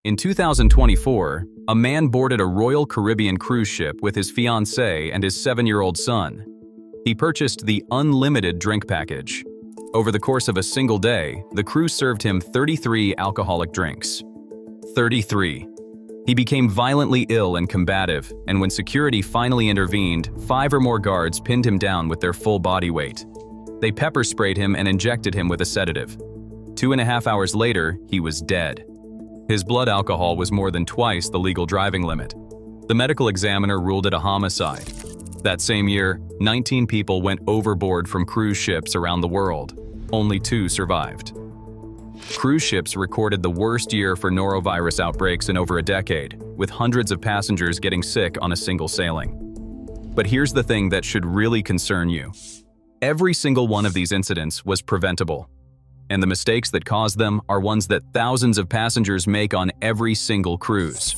In 2024, a man boarded a Royal Caribbean cruise ship with his fiancée and his 7-year-old son. He purchased the unlimited drink package. Over the course of a single day, the crew served him 33 alcoholic drinks. 33. He became violently ill and combative, and when security finally intervened, 5 or more guards pinned him down with their full body weight. They pepper sprayed him and injected him with a sedative. 2.5 hours later, he was dead. His blood alcohol was more than twice the legal driving limit. The medical examiner ruled it a homicide. That same year, 19 people went overboard from cruise ships around the world. Only 2 survived. Cruise ships recorded the worst year for norovirus outbreaks in over a decade, with hundreds of passengers getting sick on a single sailing. But here's the thing that should really concern you. Every single one of these incidents was preventable. And the mistakes that caused them are ones that thousands of passengers make on every single cruise.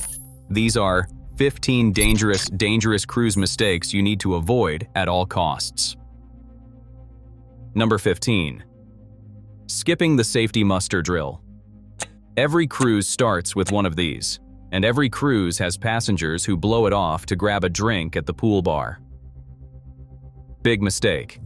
These are 15 dangerous cruise mistakes you need to avoid at all costs. Number 15. Skipping the safety muster drill. Every cruise starts with one of these, and every cruise has passengers who blow it off to grab a drink at the pool bar. Big mistake.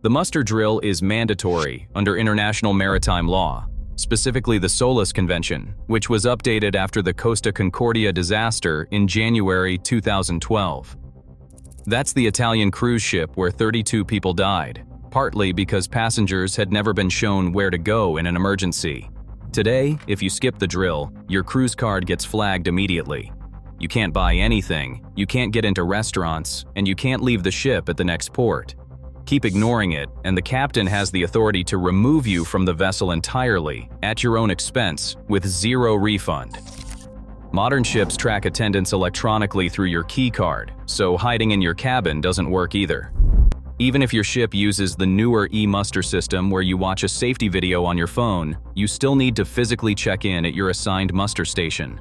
The muster drill is mandatory under international maritime law, specifically the SOLAS Convention, which was updated after the Costa Concordia disaster in January 2012. That's the Italian cruise ship where 32 people died, partly because passengers had never been shown where to go in an emergency. Today, if you skip the drill, your cruise card gets flagged immediately. You can't buy anything, you can't get into restaurants, and you can't leave the ship at the next port. Keep ignoring it, and the captain has the authority to remove you from the vessel entirely, at your own expense, with 0 refund. Modern ships track attendance electronically through your key card, so hiding in your cabin doesn't work either. Even if your ship uses the newer e-muster system where you watch a safety video on your phone, you still need to physically check in at your assigned muster station.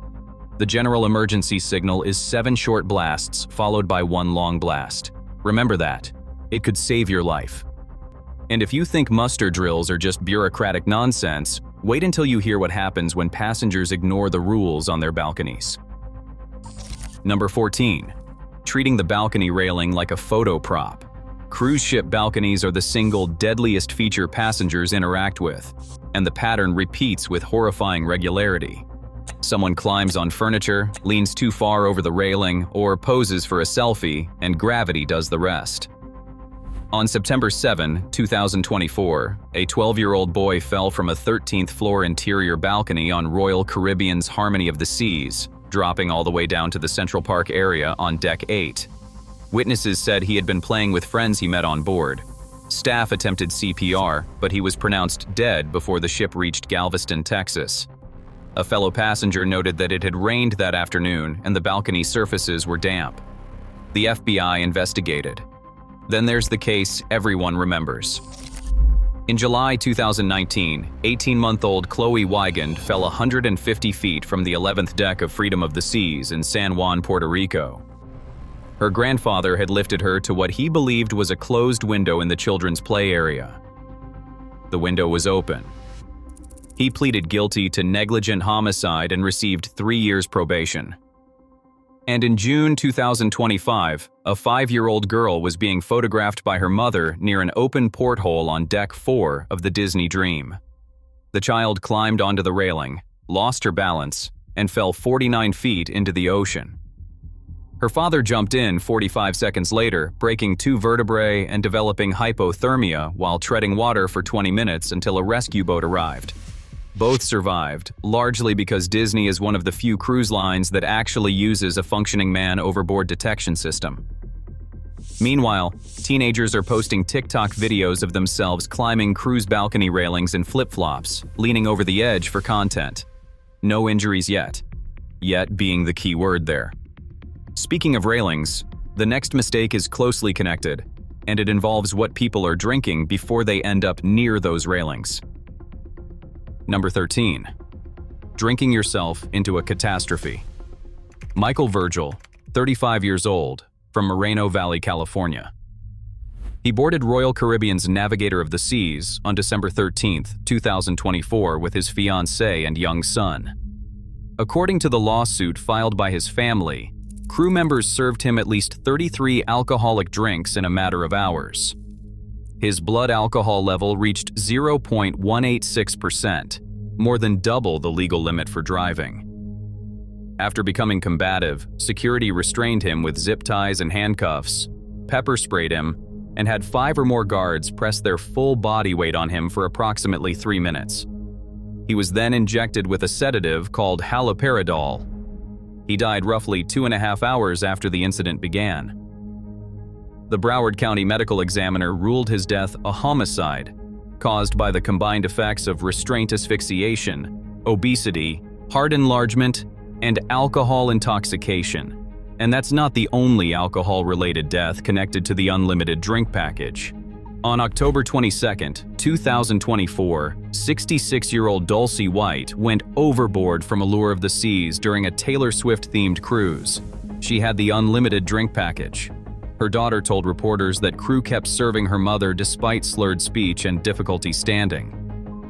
The general emergency signal is 7 short blasts followed by 1 long blast. Remember that. It could save your life. And if you think muster drills are just bureaucratic nonsense, wait until you hear what happens when passengers ignore the rules on their balconies. Number 14. Treating the balcony railing like a photo prop. Cruise ship balconies are the single deadliest feature passengers interact with, and the pattern repeats with horrifying regularity. Someone climbs on furniture, leans too far over the railing, or poses for a selfie, and gravity does the rest. On September 7, 2024, a 12-year-old boy fell from a 13th floor interior balcony on Royal Caribbean's Harmony of the Seas, dropping all the way down to the Central Park area on Deck 8. Witnesses said he had been playing with friends he met on board. Staff attempted CPR, but he was pronounced dead before the ship reached Galveston, Texas. A fellow passenger noted that it had rained that afternoon and the balcony surfaces were damp. The FBI investigated. Then there's the case everyone remembers. In July 2019, 18-month-old Chloe Wigand fell 150 feet from the 11th deck of Freedom of the Seas in San Juan, Puerto Rico. Her grandfather had lifted her to what he believed was a closed window in the children's play area. The window was open. He pleaded guilty to negligent homicide and received 3 years probation. And in June 2025, a 5-year-old girl was being photographed by her mother near an open porthole on Deck 4 of the Disney Dream. The child climbed onto the railing, lost her balance, and fell 49 feet into the ocean. Her father jumped in 45 seconds later, breaking 2 vertebrae and developing hypothermia while treading water for 20 minutes until a rescue boat arrived. Both survived, largely because Disney is one of the few cruise lines that actually uses a functioning man overboard detection system. Meanwhile, teenagers are posting TikTok videos of themselves climbing cruise balcony railings in flip-flops, leaning over the edge for content. No injuries yet. Yet being the key word there. Speaking of railings, the next mistake is closely connected, and it involves what people are drinking before they end up near those railings. Number 13. Drinking yourself into a catastrophe. Michael Virgil, 35 years old, from Moreno Valley, California. He boarded Royal Caribbean's Navigator of the Seas on December 13, 2024 with his fiancée and young son. According to the lawsuit filed by his family, crew members served him at least 33 alcoholic drinks in a matter of hours. His blood alcohol level reached 0.186%, more than double the legal limit for driving. After becoming combative, security restrained him with zip ties and handcuffs, pepper sprayed him, and had 5 or more guards press their full body weight on him for approximately 3 minutes. He was then injected with a sedative called haloperidol. He died roughly 2.5 hours after the incident began. The Broward County Medical Examiner ruled his death a homicide, caused by the combined effects of restraint asphyxiation, obesity, heart enlargement, and alcohol intoxication. And that's not the only alcohol-related death connected to the unlimited drink package. On October 22, 2024, 66-year-old Dulcie White went overboard from Allure of the Seas during a Taylor Swift-themed cruise. She had the unlimited drink package. Her daughter told reporters that crew kept serving her mother despite slurred speech and difficulty standing.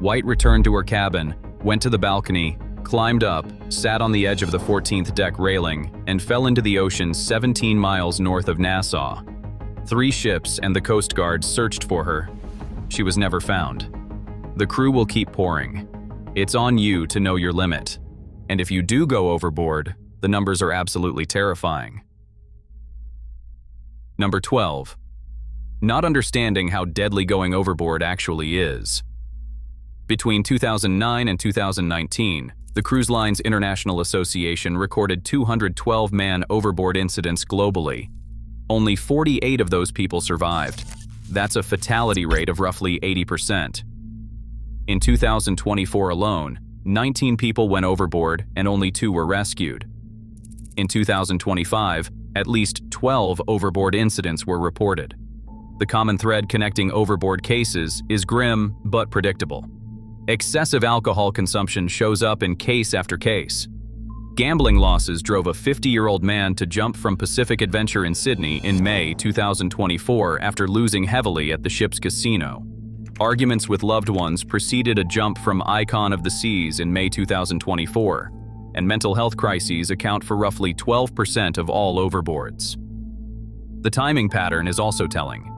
White returned to her cabin, went to the balcony, climbed up, sat on the edge of the 14th deck railing, and fell into the ocean 17 miles north of Nassau. 3 ships and the Coast Guard searched for her. She was never found. The crew will keep pouring. It's on you to know your limit. And if you do go overboard, the numbers are absolutely terrifying. Number 12. Not understanding how deadly going overboard actually is. Between 2009 and 2019, the Cruise Lines International Association recorded 212 man overboard incidents globally. Only 48 of those people survived. That's a fatality rate of roughly 80%. In 2024 alone, 19 people went overboard and only 2 were rescued. In 2025, at least 12 overboard incidents were reported. The common thread connecting overboard cases is grim but predictable. Excessive alcohol consumption shows up in case after case. Gambling losses drove a 50-year-old man to jump from Pacific Adventure in Sydney in May 2024 after losing heavily at the ship's casino. Arguments with loved ones preceded a jump from Icon of the Seas in May 2024, and mental health crises account for roughly 12% of all overboards. The timing pattern is also telling.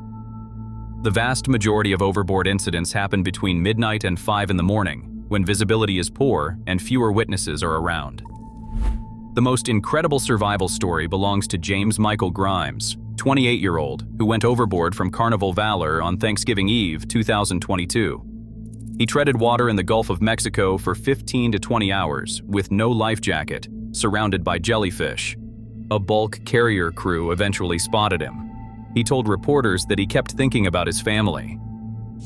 The vast majority of overboard incidents happen between midnight and 5 in the morning, when visibility is poor and fewer witnesses are around. The most incredible survival story belongs to James Michael Grimes, 28-year-old, who went overboard from Carnival Valor on Thanksgiving Eve 2022. He treaded water in the Gulf of Mexico for 15 to 20 hours with no life jacket, surrounded by jellyfish. A bulk carrier crew eventually spotted him. He told reporters that he kept thinking about his family.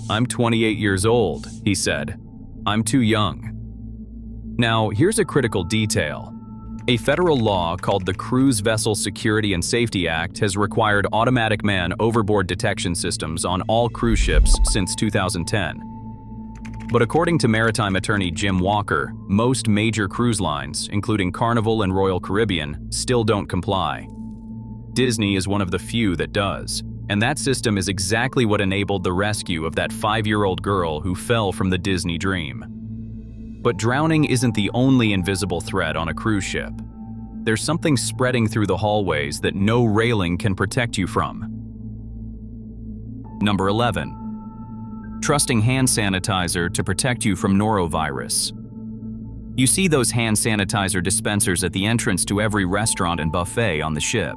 "I'm 28 years old," he said. "I'm too young." Now, here's a critical detail. A federal law called the Cruise Vessel Security and Safety Act has required automatic man overboard detection systems on all cruise ships since 2010. But according to maritime attorney Jim Walker, most major cruise lines, including Carnival and Royal Caribbean, still don't comply. Disney is one of the few that does, and that system is exactly what enabled the rescue of that 5-year-old girl who fell from the Disney dream. But drowning isn't the only invisible threat on a cruise ship. There's something spreading through the hallways that no railing can protect you from. Number 11. Trusting hand sanitizer to protect you from norovirus. You see those hand sanitizer dispensers at the entrance to every restaurant and buffet on the ship.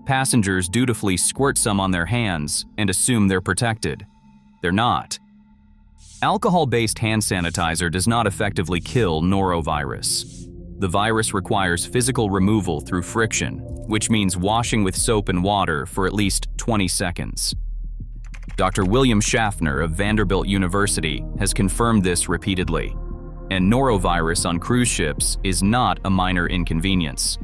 Passengers dutifully squirt some on their hands and assume they're protected. They're not. Alcohol-based hand sanitizer does not effectively kill norovirus. The virus requires physical removal through friction, which means washing with soap and water for at least 20 seconds. Dr. William Schaffner of Vanderbilt University has confirmed this repeatedly, and norovirus on cruise ships is not a minor inconvenience.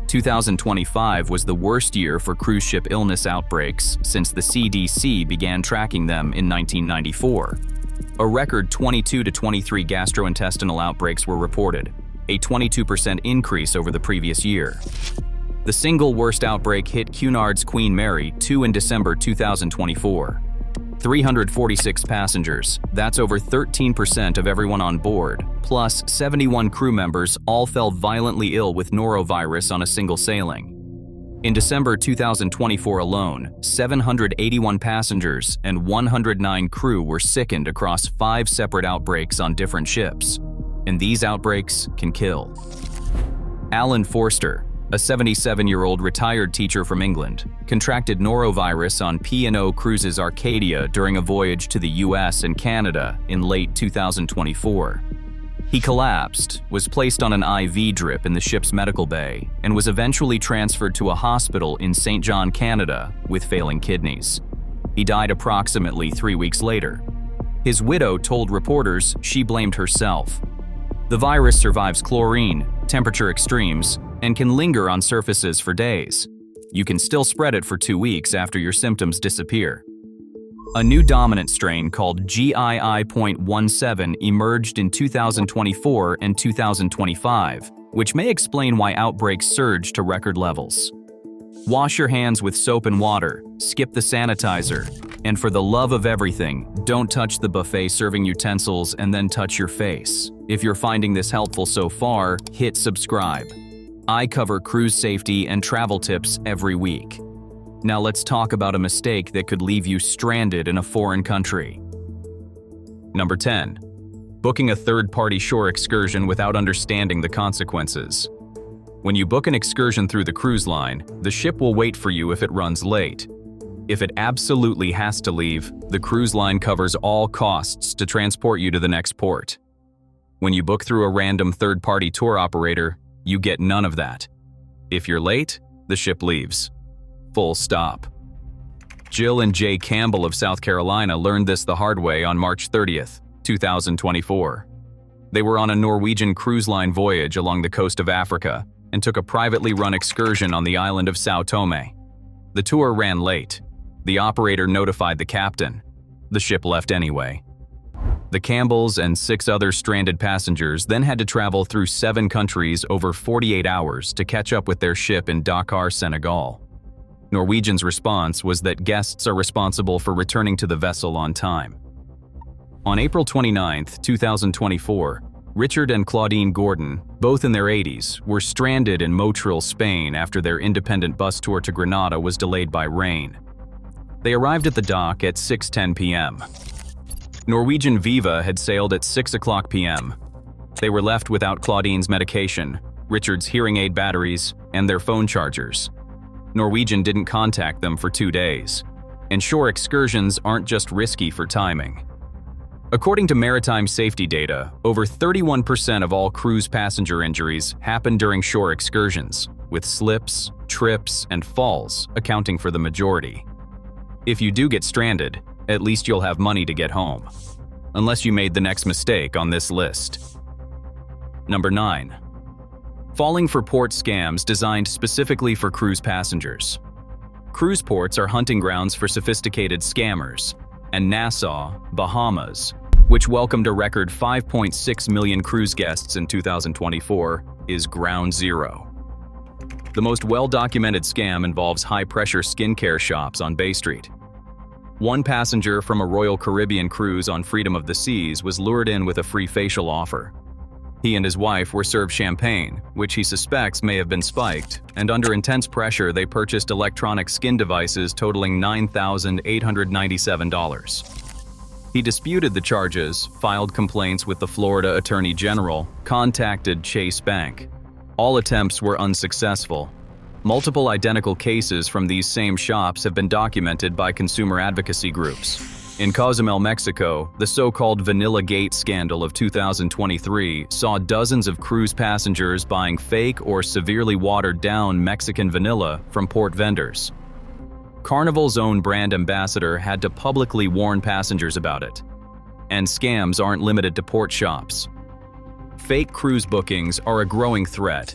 2025 was the worst year for cruise ship illness outbreaks since the CDC began tracking them in 1994. A record 22 to 23 gastrointestinal outbreaks were reported, a 22% increase over the previous year. The single worst outbreak hit Cunard's Queen Mary 2 in December 2024. 346 passengers, that's over 13% of everyone on board, plus 71 crew members all fell violently ill with norovirus on a single sailing. In December 2024 alone, 781 passengers and 109 crew were sickened across 5 separate outbreaks on different ships, and these outbreaks can kill. Alan Forster, a 77-year-old retired teacher from England, contracted norovirus on P&O Cruises Arcadia during a voyage to the US and Canada in late 2024. He collapsed, was placed on an IV drip in the ship's medical bay, and was eventually transferred to a hospital in St. John, Canada, with failing kidneys. He died approximately 3 weeks later. His widow told reporters she blamed herself. The virus survives chlorine, temperature extremes, and can linger on surfaces for days. You can still spread it for 2 weeks after your symptoms disappear. A new dominant strain called GII.17 emerged in 2024 and 2025, which may explain why outbreaks surged to record levels. Wash your hands with soap and water, skip the sanitizer, and for the love of everything, don't touch the buffet serving utensils and then touch your face. If you're finding this helpful so far, hit subscribe. I cover cruise safety and travel tips every week. Now let's talk about a mistake that could leave you stranded in a foreign country. Number 10. Booking a third-party shore excursion without understanding the consequences. When you book an excursion through the cruise line, the ship will wait for you if it runs late. If it absolutely has to leave, the cruise line covers all costs to transport you to the next port. When you book through a random third-party tour operator, you get none of that. If you're late, the ship leaves. Full stop. Jill and Jay Campbell of South Carolina learned this the hard way on March 30th, 2024. They were on a Norwegian cruise line voyage along the coast of Africa and took a privately run excursion on the island of Sao Tome. The tour ran late. The operator notified the captain. The ship left anyway. The Campbells and 6 other stranded passengers then had to travel through 7 countries over 48 hours to catch up with their ship in Dakar, Senegal. Norwegian's response was that guests are responsible for returning to the vessel on time. On April 29, 2024, Richard and Claudine Gordon, both in their 80s, were stranded in Motril, Spain after their independent bus tour to Granada was delayed by rain. They arrived at the dock at 6:10 p.m. Norwegian Viva had sailed at 6 o'clock p.m. They were left without Claudine's medication, Richard's hearing aid batteries, and their phone chargers. Norwegian didn't contact them for 2 days, and shore excursions aren't just risky for timing. According to maritime safety data, over 31% of all cruise passenger injuries happen during shore excursions, with slips, trips, and falls accounting for the majority. If you do get stranded, at least you'll have money to get home, unless you made the next mistake on this list. Number 9. Falling for port scams designed specifically for cruise passengers. Cruise ports are hunting grounds for sophisticated scammers, and Nassau, Bahamas, which welcomed a record 5.6 million cruise guests in 2024, is ground zero. The most well-documented scam involves high-pressure skincare shops on Bay Street. One passenger from a Royal Caribbean cruise on Freedom of the Seas was lured in with a free facial offer. He and his wife were served champagne, which he suspects may have been spiked, and under intense pressure they purchased electronic skin devices totaling $9,897. He disputed the charges, filed complaints with the Florida Attorney General, contacted Chase Bank. All attempts were unsuccessful. Multiple identical cases from these same shops have been documented by consumer advocacy groups. In Cozumel, Mexico, the so-called Vanilla Gate scandal of 2023 saw dozens of cruise passengers buying fake or severely watered-down Mexican vanilla from port vendors. Carnival's own brand ambassador had to publicly warn passengers about it. And scams aren't limited to port shops. Fake cruise bookings are a growing threat.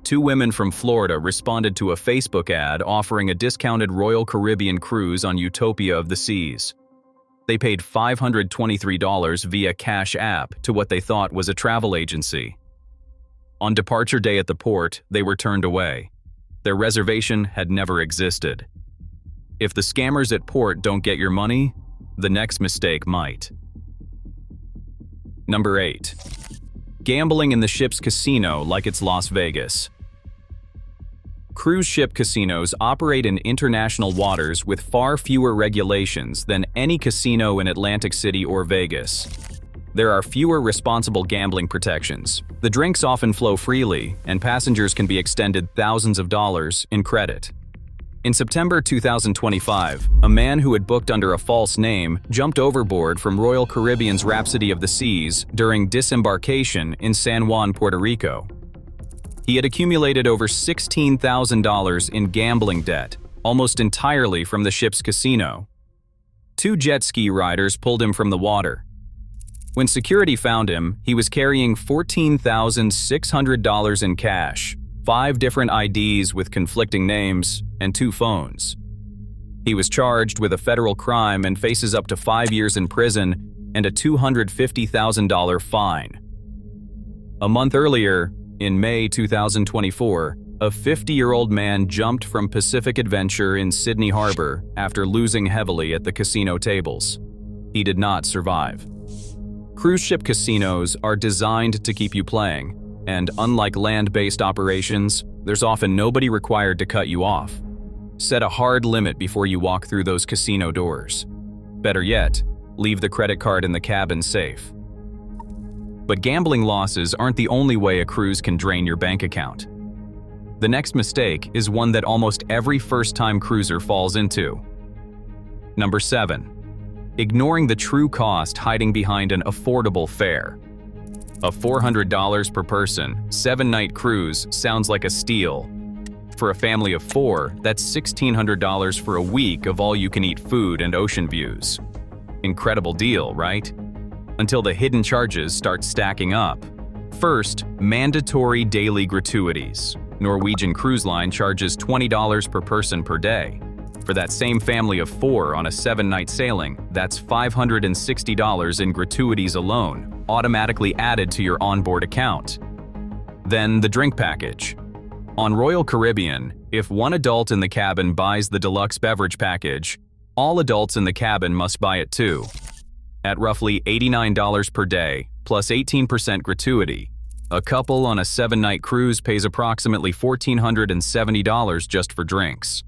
2 women from Florida responded to a Facebook ad offering a discounted Royal Caribbean cruise on Utopia of the Seas. They paid $523 via Cash App to what they thought was a travel agency. On departure day at the port, they were turned away. Their reservation had never existed. If the scammers at port don't get your money, The next mistake might. Number 8. Gambling in the ship's casino like it's Las Vegas. Cruise ship casinos operate in international waters with far fewer regulations than any casino in Atlantic City or Vegas. There are fewer responsible gambling protections. The drinks often flow freely, and passengers can be extended thousands of dollars in credit. In September 2025, a man who had booked under a false name jumped overboard from Royal Caribbean's Rhapsody of the Seas during disembarkation in San Juan, Puerto Rico. He had accumulated over $16,000 in gambling debt, almost entirely from the ship's casino. 2 jet ski riders pulled him from the water. When security found him, he was carrying $14,600 in cash, 5 different IDs with conflicting names, and 2 phones. He was charged with a federal crime and faces up to 5 years in prison and a $250,000 fine. A month earlier, in May 2024, a 50-year-old man jumped from Pacific Adventure in Sydney Harbor after losing heavily at the casino tables. He did not survive. Cruise ship casinos are designed to keep you playing, and unlike land-based operations, there's often nobody required to cut you off. Set a hard limit before you walk through those casino doors. Better yet, leave the credit card in the cabin safe. But gambling losses aren't the only way a cruise can drain your bank account. The next mistake is one that almost every first-time cruiser falls into. Number 7. Ignoring the true cost hiding behind an affordable fare. A $400 per person, 7-night cruise sounds like a steal. For a family of 4, that's $1,600 for a week of all-you-can-eat food and ocean views. Incredible deal, right? Until the hidden charges start stacking up. First, mandatory daily gratuities. Norwegian Cruise Line charges $20 per person per day. For that same family of 4 on a 7-night sailing, that's $560 in gratuities alone, automatically added to your onboard account. Then the drink package. On Royal Caribbean, if one adult in the cabin buys the deluxe beverage package, all adults in the cabin must buy it too. At roughly $89 per day, plus 18% gratuity, a couple on a 7-night cruise pays approximately $1,470 just for drinks.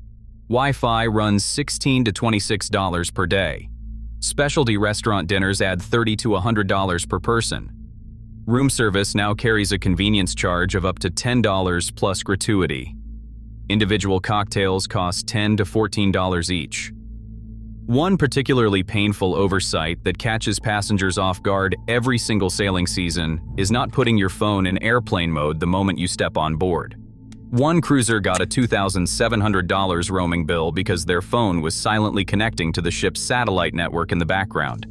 Wi-Fi runs $16 to $26 per day. Specialty restaurant dinners add $30 to $100 per person. Room service now carries a convenience charge of up to $10 plus gratuity. Individual cocktails cost $10 to $14 each. One particularly painful oversight that catches passengers off guard every single sailing season is not putting your phone in airplane mode the moment you step on board. One cruiser got a $2,700 roaming bill because their phone was silently connecting to the ship's satellite network in the background.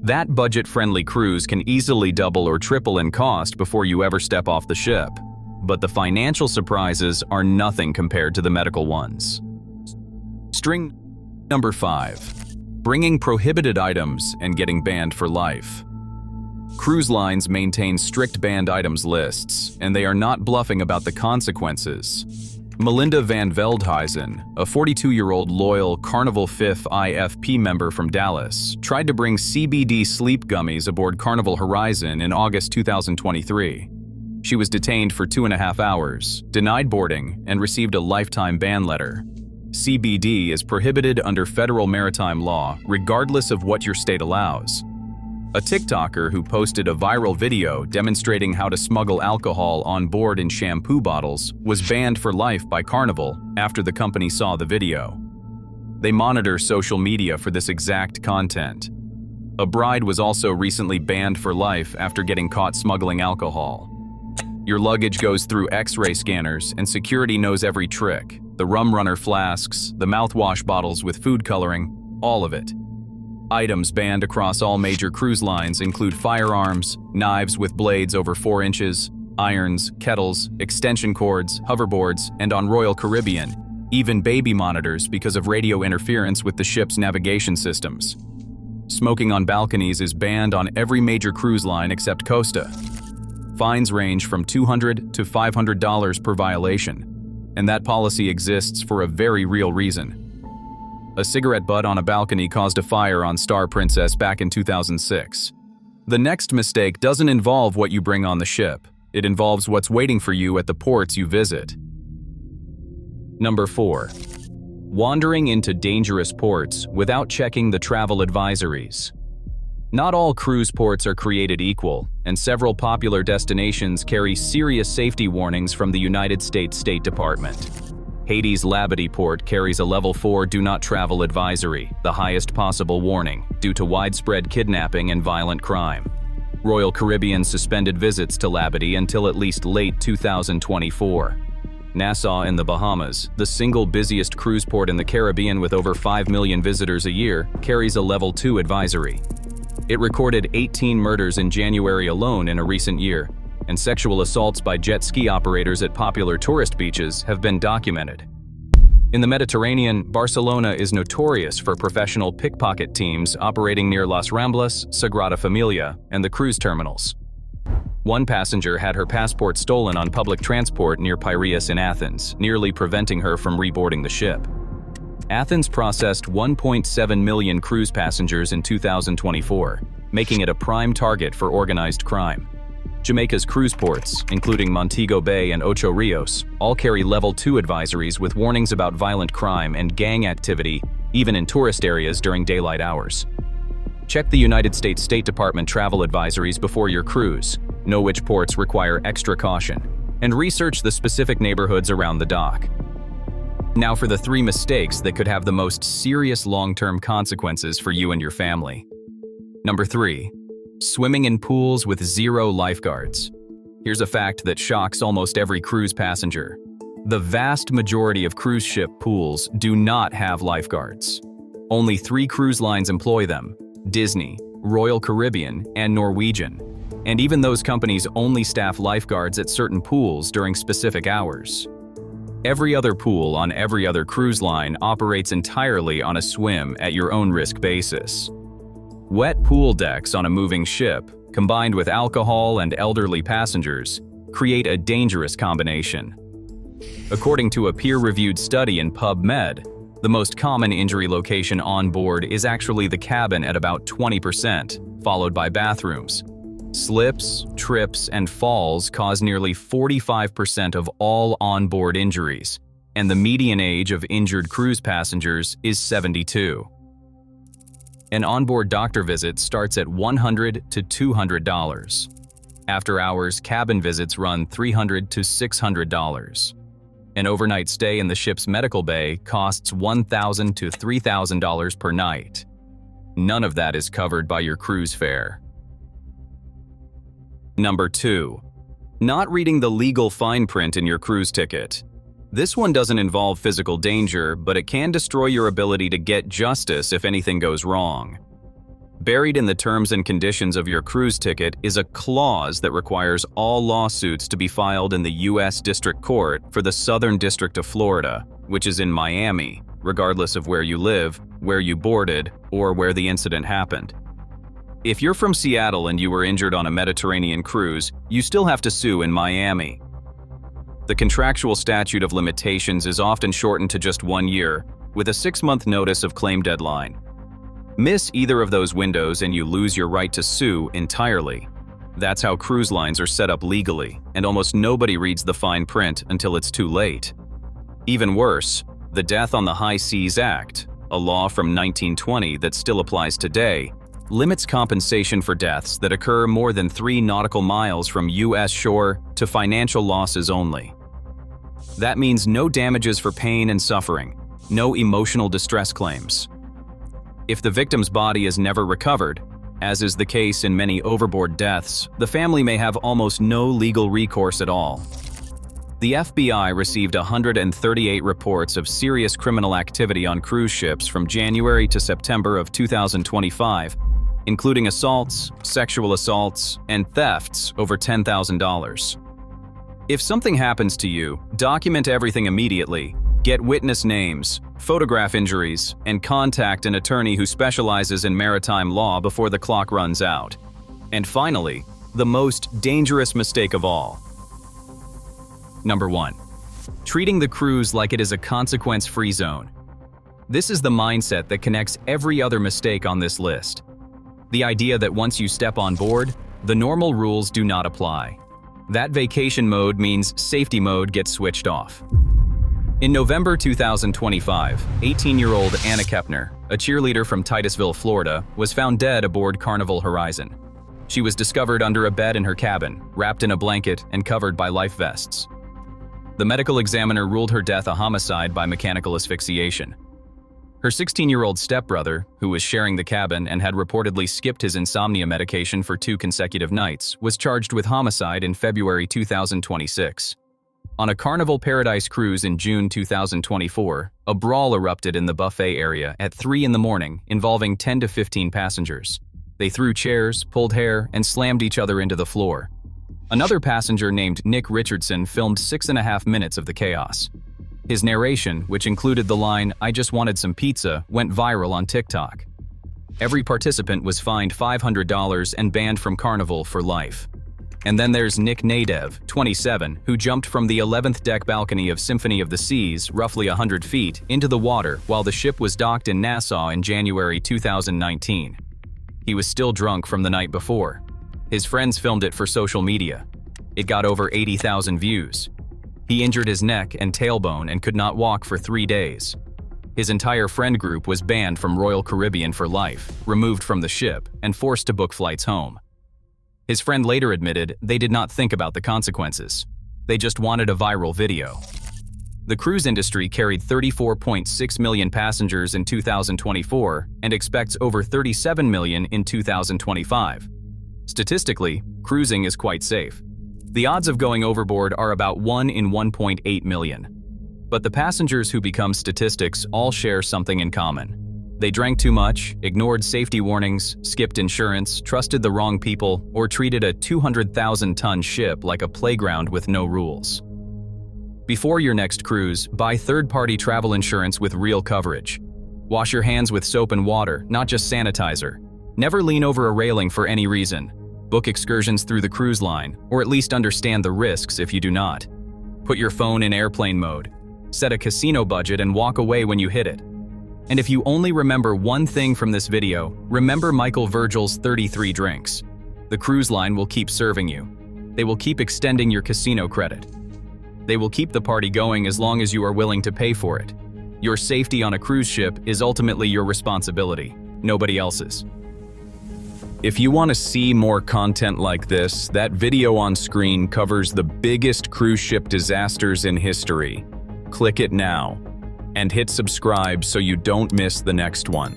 That budget-friendly cruise can easily double or triple in cost before you ever step off the ship. But the financial surprises are nothing compared to the medical ones. String number 5. Bringing prohibited items and getting banned for life. Cruise lines maintain strict banned items lists, and they are not bluffing about the consequences. Melinda Van Veldhuizen, a 42-year-old loyal Carnival 5th IFP member from Dallas, tried to bring CBD sleep gummies aboard Carnival Horizon in August 2023. She was detained for 2.5 hours, denied boarding, and received a lifetime ban letter. CBD is prohibited under federal maritime law, regardless of what your state allows. A TikToker who posted a viral video demonstrating how to smuggle alcohol on board in shampoo bottles was banned for life by Carnival after the company saw the video. They monitor social media for this exact content. A bride was also recently banned for life after getting caught smuggling alcohol. Your luggage goes through X-ray scanners and security knows every trick. The rum runner flasks, the mouthwash bottles with food coloring, all of it. Items banned across all major cruise lines include firearms, knives with blades over 4 inches, irons, kettles, extension cords, hoverboards, and on Royal Caribbean, even baby monitors because of radio interference with the ship's navigation systems. Smoking on balconies is banned on every major cruise line except Costa. Fines range from $200 to $500 per violation, and that policy exists for a very real reason. A cigarette butt on a balcony caused a fire on Star Princess back in 2006. The next mistake doesn't involve what you bring on the ship. It involves what's waiting for you at the ports you visit. Number 4. Wandering into dangerous ports without checking the travel advisories. Not all cruise ports are created equal, and several popular destinations carry serious safety warnings from the United States State Department. Haiti's Labadie port carries a Level 4 Do Not Travel advisory, the highest possible warning, due to widespread kidnapping and violent crime. Royal Caribbean suspended visits to Labadie until at least late 2024. Nassau in the Bahamas, the single busiest cruise port in the Caribbean with over 5 million visitors a year, carries a Level 2 advisory. It recorded 18 murders in January alone in a recent year, and sexual assaults by jet ski operators at popular tourist beaches have been documented. In the Mediterranean, Barcelona is notorious for professional pickpocket teams operating near Las Ramblas, Sagrada Familia, and the cruise terminals. One passenger had her passport stolen on public transport near Piraeus in Athens, nearly preventing her from reboarding the ship. Athens processed 1.7 million cruise passengers in 2024, making it a prime target for organized crime. Jamaica's cruise ports, including Montego Bay and Ocho Rios, all carry Level 2 advisories with warnings about violent crime and gang activity, even in tourist areas during daylight hours. Check the United States State Department travel advisories before your cruise, know which ports require extra caution, and research the specific neighborhoods around the dock. Now for the 3 mistakes that could have the most serious long-term consequences for you and your family. Number 3. Swimming in pools with 0 lifeguards. Here's a fact that shocks almost every cruise passenger. The vast majority of cruise ship pools do not have lifeguards. Only 3 cruise lines employ them: Disney, Royal Caribbean, and Norwegian. And even those companies only staff lifeguards at certain pools during specific hours. Every other pool on every other cruise line operates entirely on a swim at your own risk basis. Wet pool decks on a moving ship, combined with alcohol and elderly passengers, create a dangerous combination. According to a peer-reviewed study in PubMed, the most common injury location on board is actually the cabin at about 20%, followed by bathrooms. Slips, trips, and falls cause nearly 45% of all onboard injuries, and the median age of injured cruise passengers is 72. An onboard doctor visit starts at $100 to $200. After-hours cabin visits run $300 to $600. An overnight stay in the ship's medical bay costs $1,000 to $3,000 per night. None of that is covered by your cruise fare. Number 2. Not reading the legal fine print in your cruise ticket. This one doesn't involve physical danger, but it can destroy your ability to get justice if anything goes wrong. Buried in the terms and conditions of your cruise ticket is a clause that requires all lawsuits to be filed in the U.S. District Court for the Southern District of Florida, which is in Miami, regardless of where you live, where you boarded, or where the incident happened. If you're from Seattle and you were injured on a Mediterranean cruise, you still have to sue in Miami. The contractual statute of limitations is often shortened to just 1 year, with a 6-month notice of claim deadline. Miss either of those windows and you lose your right to sue entirely. That's how cruise lines are set up legally, and almost nobody reads the fine print until it's too late. Even worse, the Death on the High Seas Act, a law from 1920 that still applies today, limits compensation for deaths that occur more than 3 nautical miles from U.S. shore to financial losses only. That means no damages for pain and suffering, no emotional distress claims. If the victim's body is never recovered, as is the case in many overboard deaths, the family may have almost no legal recourse at all. The FBI received 138 reports of serious criminal activity on cruise ships from January to September of 2025, including assaults, sexual assaults, and thefts over $10,000. If something happens to you, document everything immediately, get witness names, photograph injuries, and contact an attorney who specializes in maritime law before the clock runs out. And finally, the most dangerous mistake of all. Number 1. Treating the cruise like it is a consequence-free zone. This is the mindset that connects every other mistake on this list. The idea that once you step on board, the normal rules do not apply. That vacation mode means safety mode gets switched off. In November 2025, 18-year-old Anna Kepner, a cheerleader from Titusville, Florida, was found dead aboard Carnival Horizon. She was discovered under a bed in her cabin, wrapped in a blanket and covered by life vests. The medical examiner ruled her death a homicide by mechanical asphyxiation. Her 16-year-old stepbrother, who was sharing the cabin and had reportedly skipped his insomnia medication for 2 consecutive nights, was charged with homicide in February 2026. On a Carnival Paradise cruise in June 2024, a brawl erupted in the buffet area at 3 in the morning, involving 10 to 15 passengers. They threw chairs, pulled hair, and slammed each other into the floor. Another passenger named Nick Richardson filmed 6.5 minutes of the chaos. His narration, which included the line, "I just wanted some pizza," went viral on TikTok. Every participant was fined $500 and banned from Carnival for life. And then there's Nick Nadev, 27, who jumped from the 11th deck balcony of Symphony of the Seas, roughly 100 feet, into the water while the ship was docked in Nassau in January 2019. He was still drunk from the night before. His friends filmed it for social media. It got over 80,000 views. He injured his neck and tailbone and could not walk for 3 days. His entire friend group was banned from Royal Caribbean for life, removed from the ship, and forced to book flights home. His friend later admitted they did not think about the consequences. They just wanted a viral video. The cruise industry carried 34.6 million passengers in 2024 and expects over 37 million in 2025. Statistically, cruising is quite safe. The odds of going overboard are about 1 in 1.8 million. But the passengers who become statistics all share something in common. They drank too much, ignored safety warnings, skipped insurance, trusted the wrong people, or treated a 200,000-ton ship like a playground with no rules. Before your next cruise, buy third-party travel insurance with real coverage. Wash your hands with soap and water, not just sanitizer. Never lean over a railing for any reason. Book excursions through the cruise line, or at least understand the risks if you do not. Put your phone in airplane mode. Set a casino budget and walk away when you hit it. And if you only remember one thing from this video, remember Michael Virgil's 33 drinks. The cruise line will keep serving you. They will keep extending your casino credit. They will keep the party going as long as you are willing to pay for it. Your safety on a cruise ship is ultimately your responsibility, nobody else's. If you want to see more content like this, that video on screen covers the biggest cruise ship disasters in history. Click it now. And hit subscribe so you don't miss the next one.